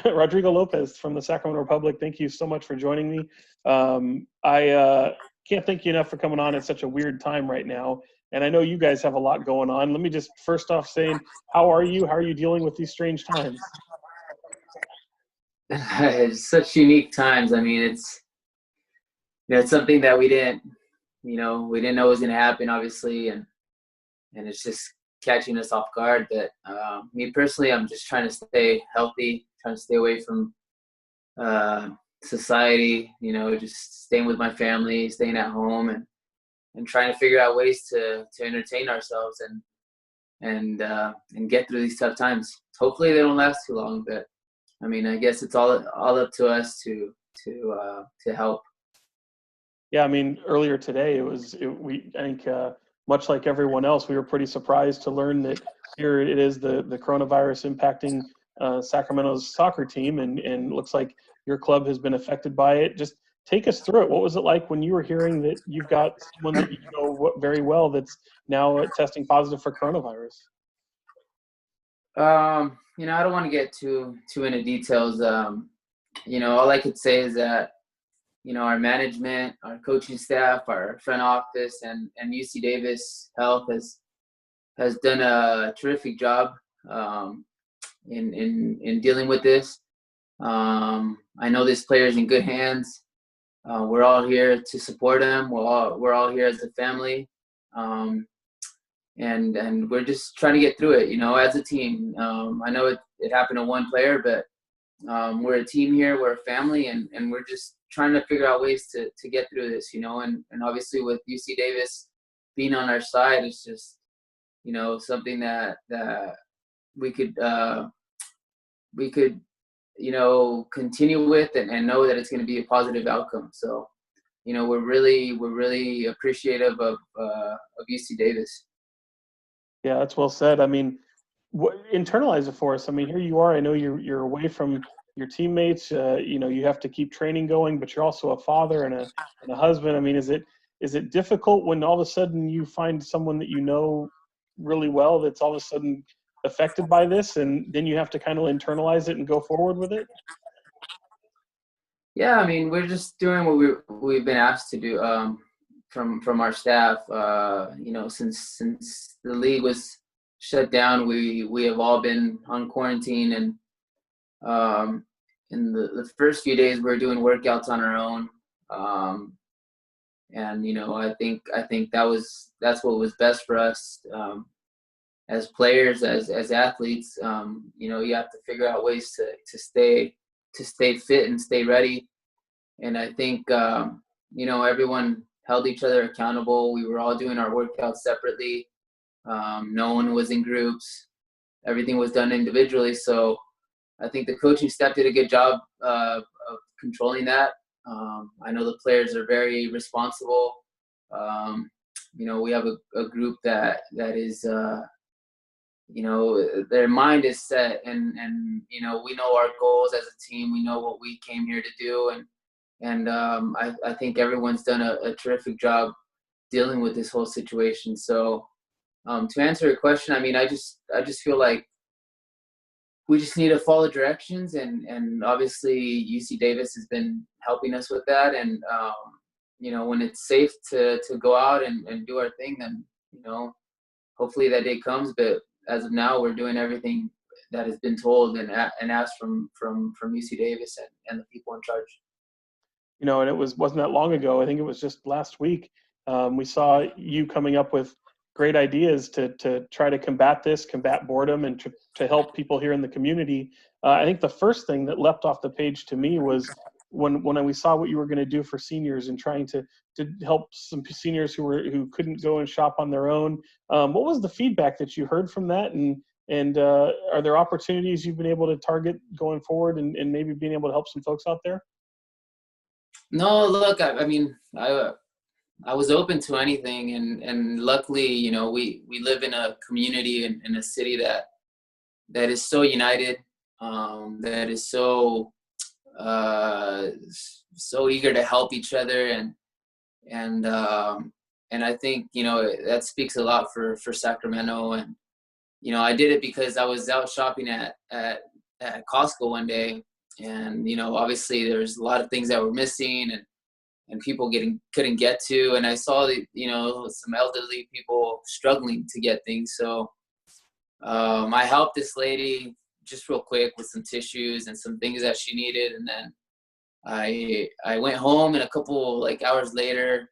Rodrigo Lopez from the Sacramento Republic. Thank you so much for joining me. I can't thank you enough for coming on at such a weird time right now. And I know you guys have a lot going on. Let me just first off saying, how are you? How are you dealing with these strange times? It's such unique times. I mean, it's something that we didn't know was going to happen, obviously, and it's just catching us off guard. But me personally, I'm just trying to stay healthy, trying to stay away from society. Just staying with my family, staying at home, and trying to figure out ways to entertain ourselves and get through these tough times. Hopefully, they don't last too long. But I mean, I guess it's all up to us to help. Yeah, I mean, earlier today I think much like everyone else, we were pretty surprised to learn that here it is the coronavirus impacting Sacramento's soccer team, and it looks like your club has been affected by it. Just take us through it. What was it like when you were hearing that you've got someone that you know very well that's now testing positive for coronavirus? I don't want to get too into details. All I could say is that our management, our coaching staff, our front office, and UC Davis Health has done a terrific job in dealing with this. I know this player is in good hands. We're all here to support him. We're all here as a family, and we're just trying to get through it. As a team. I know it happened to one player, but we're a team here. We're a family, and we're just trying to figure out ways to get through this. And obviously with UC Davis being on our side, it's just something that we could continue with and know that it's going to be a positive outcome. So we're really appreciative of UC Davis. Yeah, that's well said. I mean, internalize it for us. I mean, here you are. I know you're away from your teammates. You have to keep training going, but you're also a father and a husband. I mean, is it difficult when all of a sudden you find someone that you know really well that's all of a sudden affected by this, and then you have to kind of internalize it and go forward with it? Yeah, I mean, we're just doing what we've been asked to do from our staff. Since the league was shut down, we have all been on quarantine, and in the first few days we were doing workouts on our own. And I think that's what was best for us as players, as athletes. You have to figure out ways to stay fit and stay ready. And I think everyone held each other accountable. We were all doing our workouts separately. No one was in groups. Everything was done individually. So I think the coaching staff did a good job of controlling that. I know the players are very responsible. We have a group that is, their mind is set, and we know our goals as a team. We know what we came here to do, and I think everyone's done a terrific job dealing with this whole situation. So to answer your question, I mean, I just feel like we just need to follow directions, and obviously UC Davis has been helping us with that. And when it's safe to go out and do our thing, then hopefully that day comes. But as of now, we're doing everything that has been told and asked from UC Davis and the people in charge. And it wasn't that long ago. I think it was just last week. We saw you coming up with great ideas to try to combat boredom, and to help people here in the community. I think the first thing that leapt off the page to me was when we saw what you were going to do for seniors and trying to help some seniors who couldn't go and shop on their own. What was the feedback that you heard from that? And are there opportunities you've been able to target going forward and maybe being able to help some folks out there? No, look, I mean, I was open to anything, and luckily, we live in a community in a city that is so united, that is so eager to help each other, and I think that speaks a lot for Sacramento. And I did it because I was out shopping at at Costco one day, and obviously there's a lot of things that were missing, and people couldn't get to, and I saw some elderly people struggling to get things. So I helped this lady just real quick with some tissues and some things that she needed, and then I went home, and a couple hours later,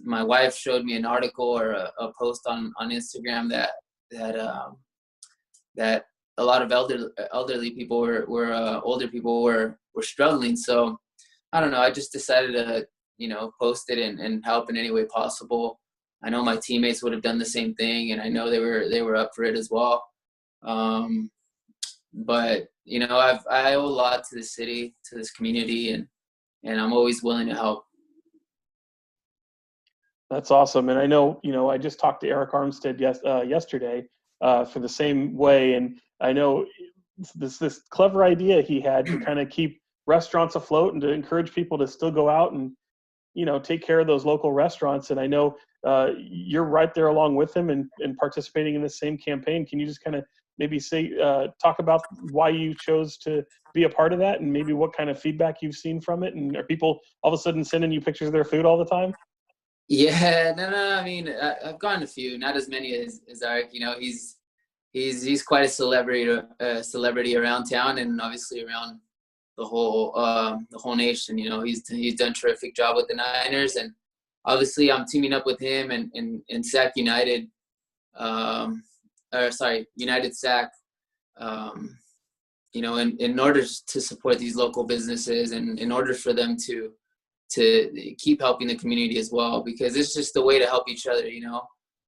my wife showed me an article or a post on Instagram that a lot of elderly people were older people were struggling. So I don't know. I just decided to post it and help in any way possible. I know my teammates would have done the same thing, and I know they were up for it as well. But I owe a lot to the city, to this community, and I'm always willing to help. That's awesome. And I know, I just talked to Eric Armstead yesterday for the same way. And I know this clever idea he had to kind of keep restaurants afloat and to encourage people to still go out and, take care of those local restaurants. And I know you're right there along with him and participating in the same campaign. Can you just kind of maybe talk about why you chose to be a part of that and maybe what kind of feedback you've seen from it? And are people all of a sudden sending you pictures of their food all the time? Yeah, no. I mean, I've gotten a few, not as many as Eric. He's quite a celebrity around town, and obviously around the whole nation. He's done a terrific job with the Niners, and obviously I'm teaming up with him and Sac United, United Sac. In order to support these local businesses, and in order for them to keep helping the community as well, because it's just a way to help each other.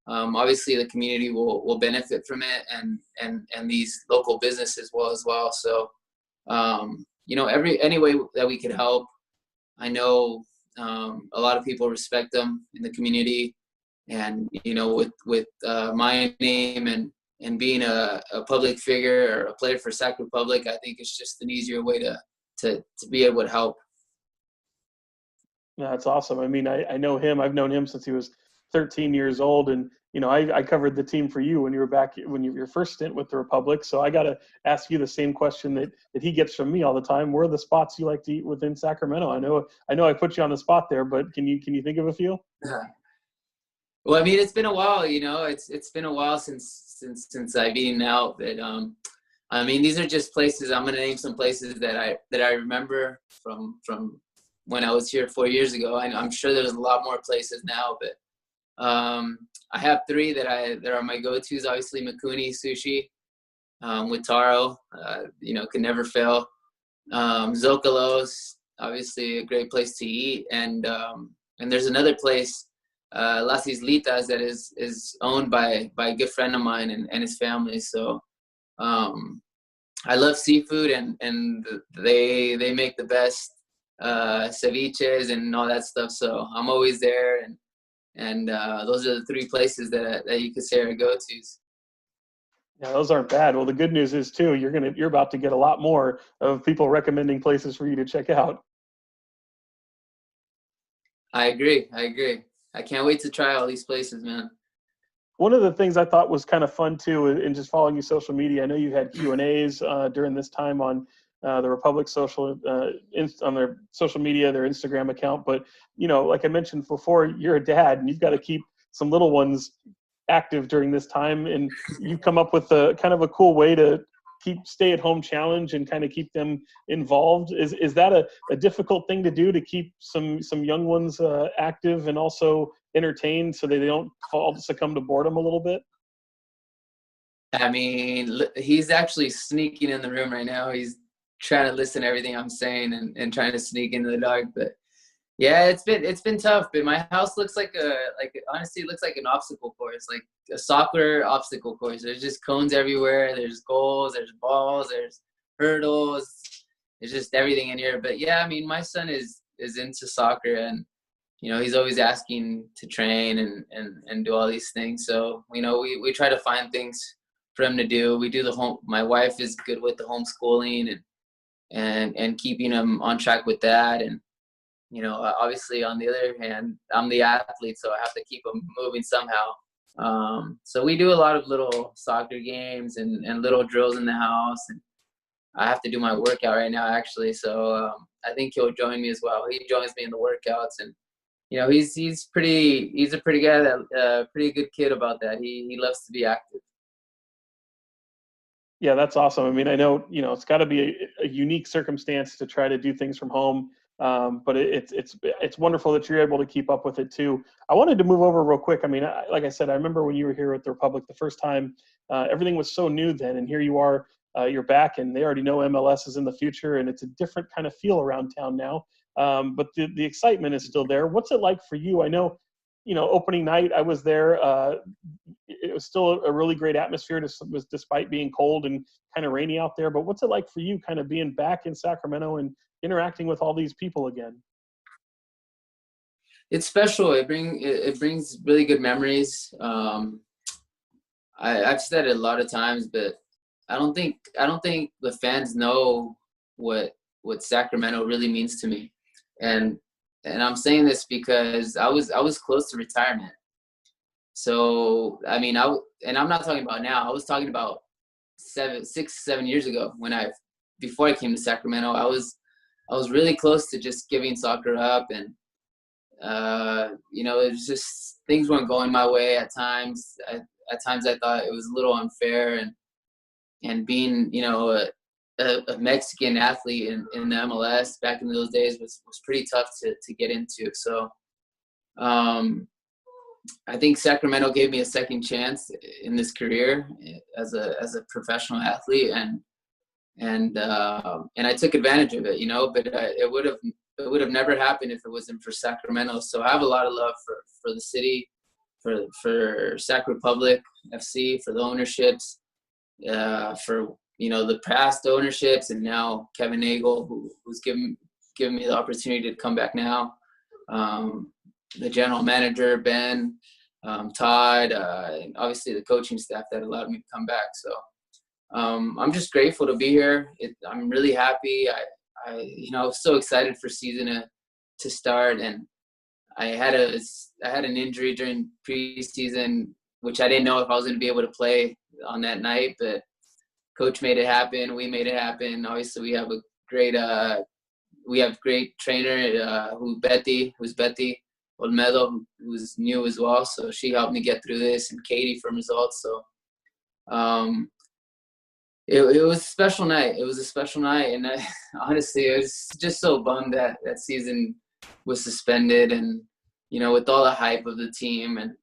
Obviously the community will benefit from it, and these local businesses will as well. So any way that we could help. I know a lot of people respect them in the community, and with my name and being a public figure or a player for Sac Republic, I think it's just an easier way to be able to help. Yeah, that's awesome. I mean, I know him. I've known him since he was 13 years old. And, I covered the team for you when you were back, your first stint with the Republic. So I got to ask you the same question that he gets from me all the time. Where are the spots you like to eat within Sacramento? I know I put you on the spot there, but can you think of a few? Well, I mean, it's been a while, it's been a while since I've eaten out, but, I mean, these are just places. I'm going to name some places that I remember from when I was here 4 years ago. I'm sure there's a lot more places now, but I have three that are my go-tos. Obviously, Mikuni Sushi with taro, could never fail. Zocalo's, obviously a great place to eat, and there's another place, Las Islitas, that is owned by a good friend of mine and his family. So I love seafood, and they make the best ceviches and all that stuff. So I'm always there, and those are the three places that you could say are go-tos. Yeah, those aren't bad. Well, the good news is too, you're about to get a lot more of people recommending places for you to check out. I agree. I can't wait to try all these places, man. One of the things I thought was kind of fun too, in just following you social media, I know you had Q&As during this time on the Republic social on their social media, their Instagram account. But like I mentioned before, you're a dad, and you've got to keep some little ones active during this time, and you've come up with a kind of a cool way to keep stay-at-home challenge and kind of keep them involved. Is that a difficult thing to do, to keep some young ones active and also entertained so they don't succumb to boredom a little bit? I mean, he's actually sneaking in the room right now. He's trying to listen to everything I'm saying and trying to sneak into the dark. But yeah, it's been tough. But my house looks honestly, it looks like an obstacle course, like a soccer obstacle course. There's just cones everywhere. There's goals. There's balls. There's hurdles. There's just everything in here. But yeah, I mean, my son is into soccer, and he's always asking to train and do all these things. So we try to find things for him to do. We do my wife is good with the homeschooling and keeping him on track with that. And obviously, on the other hand, I'm the athlete, so I have to keep him moving somehow. So we do a lot of little soccer games and little drills in the house. And I have to do my workout right now, actually. So I think he'll join me as well. He joins me in the workouts, and he's a pretty guy that pretty good kid about that. He loves to be active. Yeah, that's awesome. I mean, I know, it's got to be a unique circumstance to try to do things from home, but it's wonderful that you're able to keep up with it too. I wanted to move over real quick. I mean, like I said, I remember when you were here at the Republic the first time, everything was so new then, and here you are, you're back, and they already know MLS is in the future, and it's a different kind of feel around town now. But the excitement is still there. What's it like for you? I know, opening night, I was there. It was still a really great atmosphere, despite being cold and kind of rainy out there. But what's it like for you, kind of being back in Sacramento and interacting with all these people again? It's special. It brings really good memories. I've said it a lot of times, but I don't think the fans know what Sacramento really means to me, and I'm saying this because I was close to retirement. So I mean, and I'm not talking about now. I was talking about 7 years ago before I came to Sacramento. I was really close to just giving soccer up, and it was just things weren't going my way at times. At times I thought it was a little unfair, and being a Mexican athlete in the MLS back in those days was pretty tough to get into. So I think Sacramento gave me a second chance in this career as a professional athlete, and I took advantage of it, but it would have never happened if it wasn't for Sacramento. So I have a lot of love for the city, for Sac Republic FC, for the ownerships, for the past ownerships, and now Kevin Nagel, who's given me the opportunity to come back now. The general manager, Ben, Todd, and obviously the coaching staff that allowed me to come back. So I'm just grateful to be here. I'm really happy. I was so excited for season to start, and I had an injury during preseason, which I didn't know if I was going to be able to play on that night, but coach made it happen. We made it happen. Obviously, we have a great trainer, who's Betty Olmedo, who's new as well. So she helped me get through this, and Katie from Results. So it was a special night. It was a special night, and honestly, I was just so bummed that season was suspended, and with all the hype of the team and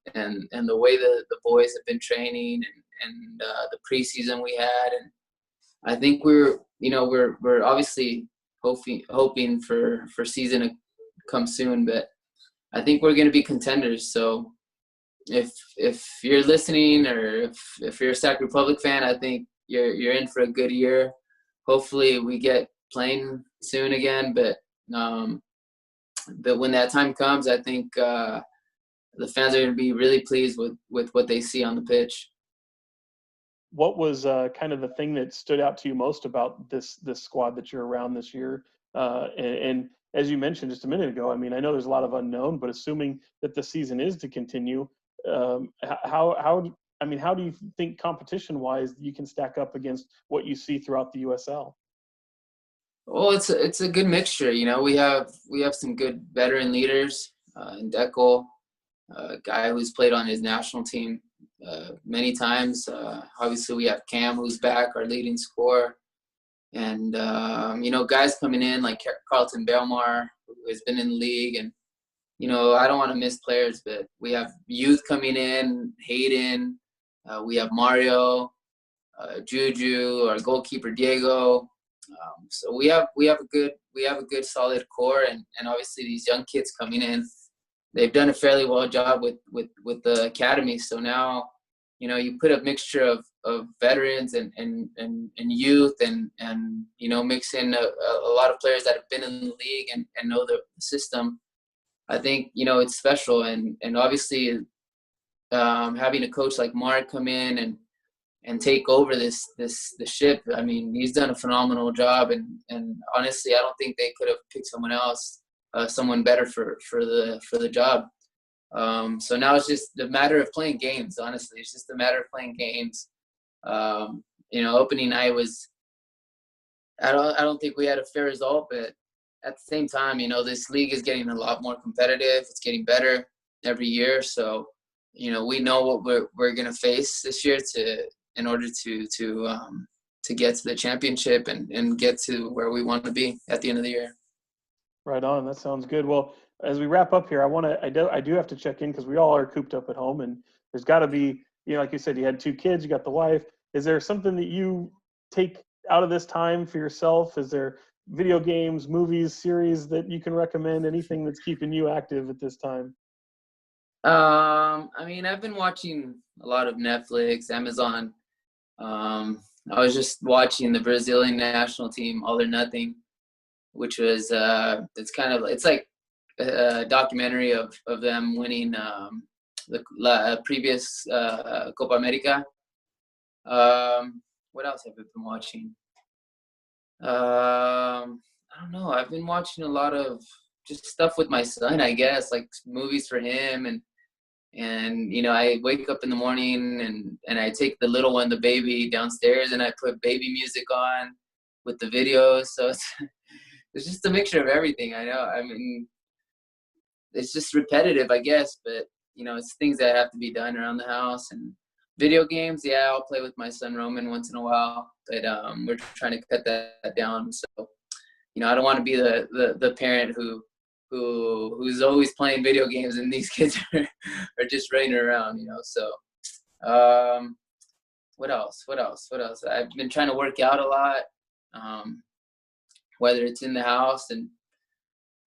the way the boys have been training and the preseason we had, and I think we're obviously hoping for season to come soon, but I think we're going to be contenders. So if you're listening, or if you're a Sac Republic fan, I think you're in for a good year. Hopefully we get playing soon again, but when that time comes, I think the fans are going to be really pleased with what they see on the pitch. What was kind of the thing that stood out to you most about this squad that you're around this year? And as you mentioned just a minute ago, I mean, I know there's a lot of unknown, but assuming that the season is to continue, how do you think competition-wise you can stack up against what you see throughout the USL? Well, it's a good mixture. We have some good veteran leaders in Dekel, a guy who's played on his national team many times. Obviously, we have Cam, who's back, our leading scorer. And, guys coming in like Carlton Belmar, who has been in the league. And, I don't want to miss players, but we have youth coming in, Hayden. We have Mario, Juju, our goalkeeper, Diego. So we have a good solid core, and obviously these young kids coming in, they've done a fairly well job with the academy. So now, you put a mixture of veterans and youth, and mix in a lot of players that have been in the league and know the system. I think it's special, and obviously having a coach like Mark come in and take over the ship. I mean, he's done a phenomenal job, and honestly, I don't think they could have picked someone else, someone better for the job. So now it's just a matter of playing games. Honestly, it's just a matter of playing games. Opening night was I don't think we had a fair result, but at the same time, this league is getting a lot more competitive. It's getting better every year. So, we know what we're going to face this year in order to get to the championship and get to where we want to be at the end of the year. Right on. That sounds good. Well, as we wrap up here, I do have to check in because we all are cooped up at home, and there's got to be, like you said, you had 2 kids, you got the wife. Is there something that you take out of this time for yourself? Is there video games, movies, series that you can recommend? Anything that's keeping you active at this time? I've been watching a lot of Netflix, Amazon. I was just watching the Brazilian national team, All or Nothing, which was it's like a documentary of them winning the previous Copa America. What else have I been watching? I don't know. I've been watching a lot of just stuff with my son, I guess, like movies for him, and I wake up in the morning and I take the little one, the baby, downstairs, and I put baby music on with the videos. So it's just a mixture of everything. I know. It's just repetitive, I guess, but it's things that have to be done around the house. And video games, yeah, I'll play with my son Roman once in a while, but we're trying to cut that down. So, I don't want to be the parent who's always playing video games and these kids are just running around, So, what else? I've been trying to work out a lot, whether it's in the house, and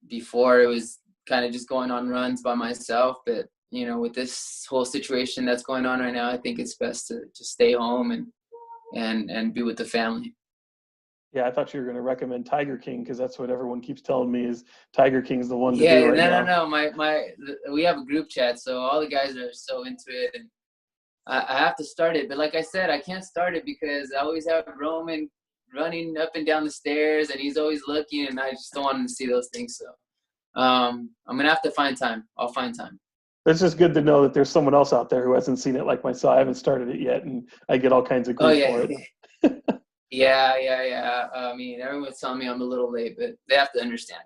before it was kind of just going on runs by myself, but with this whole situation that's going on right now, I think it's best to just stay home and be with the family. Yeah, I thought you were going to recommend Tiger King because that's what everyone keeps telling me is Tiger King's the one to do right now. No. We have a group chat, so all the guys are so into it, and I have to start it. But like I said, I can't start it because I always have Roman running up and down the stairs, and he's always looking, and I just don't want him to see those things. So I'm going to have to find time. I'll find time. It's just good to know that there's someone else out there who hasn't seen it like myself. I haven't started it yet, and I get all kinds of grief for it. Yeah. Everyone's telling me I'm a little late, but they have to understand.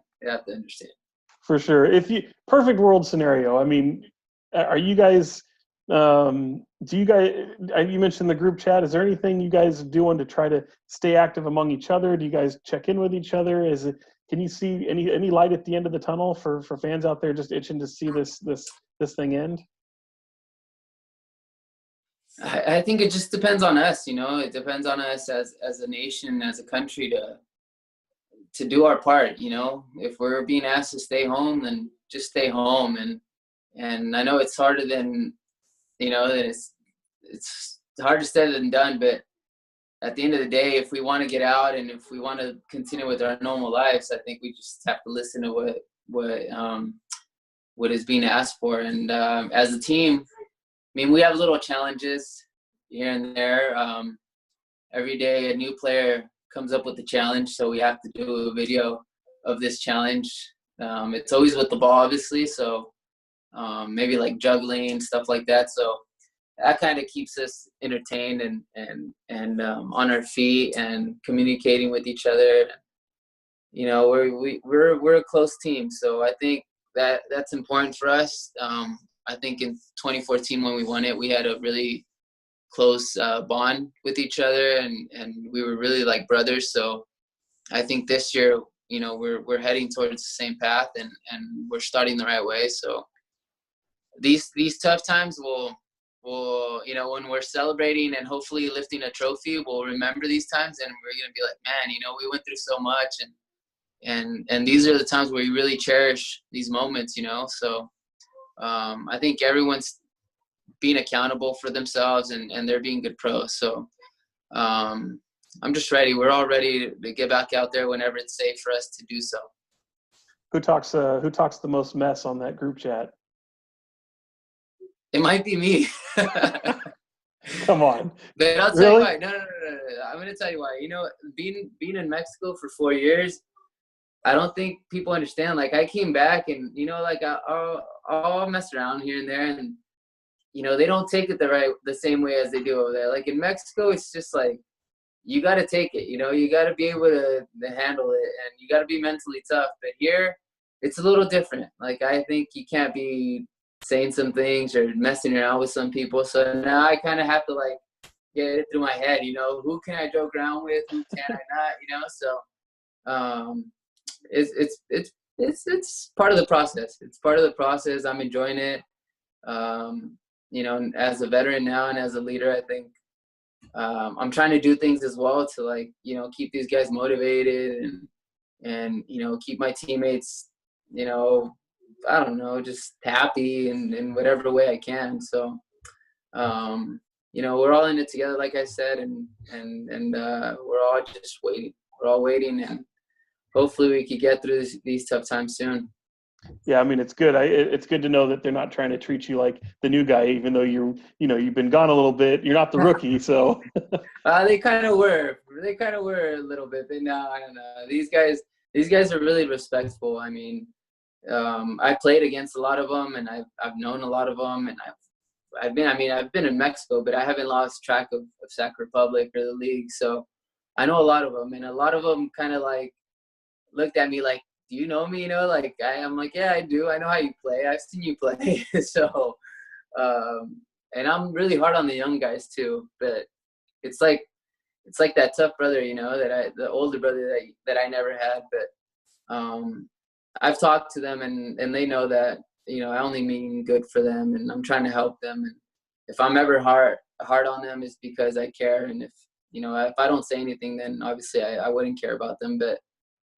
For sure. Perfect world scenario. Are you guys? You mentioned the group chat. Is there anything you guys are doing to try to stay active among each other? Do you guys check in with each other? Can you see any light at the end of the tunnel for fans out there just itching to see this thing end? I think it just depends on us, It depends on us as a nation, as a country to do our part, If we're being asked to stay home, then just stay home. And I know it's harder than, it's harder said than done, but at the end of the day, if we want to get out and if we want to continue with our normal lives, I think we just have to listen to what is being asked for. And as a team, we have little challenges here and there. Every day a new player comes up with a challenge, so we have to do a video of this challenge. It's always with the ball, obviously, so maybe like juggling, stuff like that. So that kind of keeps us entertained and on our feet and communicating with each other. We're a close team, so I think that's important for us. I think in 2014 when we won it, we had a really close bond with each other, and we were really like brothers. So I think this year, we're heading towards the same path, and we're starting the right way. So these tough times will when we're celebrating and hopefully lifting a trophy, we'll remember these times, and we're gonna be like, man, we went through so much, and these are the times where you really cherish these moments, So I think everyone's being accountable for themselves, and they're being good pros. So I'm just ready. We're all ready to get back out there whenever it's safe for us to do so. Who talks the most mess on that group chat? It might be me. Come on. But I'll tell you why. No. I'm going to tell you why. Being in Mexico for 4 years, I don't think people understand. Like, I came back and, I'll mess around here and there, and, they don't take it the same way as they do over there. Like, in Mexico, it's just like, you got to take it. You got to be able to handle it, and you got to be mentally tough. But here, it's a little different. Like, I think you can't be saying some things or messing around with some people. So now I kind of have to, like, get it through my head, who can I joke around with, who can I not, So it's part of the process. It's part of the process. I'm enjoying it. As a veteran now and as a leader, I think I'm trying to do things as well to, like, keep these guys motivated and keep my teammates, I don't know, just happy in whatever way I can. So, we're all in it together, like I said, and we're all just waiting. We're all waiting, and hopefully we could get through these tough times soon. Yeah, I mean, it's good. It's good to know that they're not trying to treat you like the new guy, even though you've been gone a little bit. You're not the rookie, so. They kind of were. They kind of were a little bit, but no, I don't know. These guys are really respectful. I mean, I played against a lot of them, and I've known a lot of them, and I've been in Mexico, but I haven't lost track of Sac Republic or the league, so I know a lot of them, and a lot of them kind of like looked at me like, do you know me? Like I'm like, yeah, I do. I know how you play. I've seen you play. So, and I'm really hard on the young guys too. But it's like that tough brother, the older brother that I never had. But I've talked to them, and they know that I only mean good for them, and I'm trying to help them. And if I'm ever hard on them, it's because I care. And if I don't say anything, then obviously I wouldn't care about them. But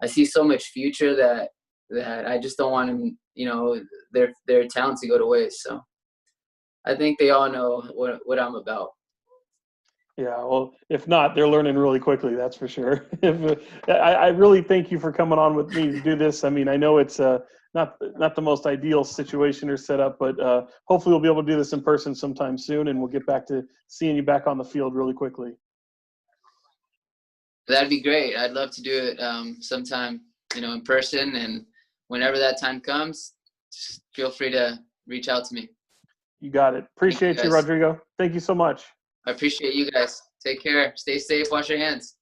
I see so much future that I just don't want them, their talent to go to waste. So I think they all know what I'm about. Yeah, well, if not, they're learning really quickly. That's for sure. I really thank you for coming on with me to do this. I mean, I know it's not the most ideal situation or setup, but hopefully we'll be able to do this in person sometime soon, and we'll get back to seeing you back on the field really quickly. That'd be great. I'd love to do it sometime, in person. And whenever that time comes, just feel free to reach out to me. You got it. Appreciate you, Rodrigo. Thank you so much. I appreciate you guys. Take care. Stay safe. Wash your hands.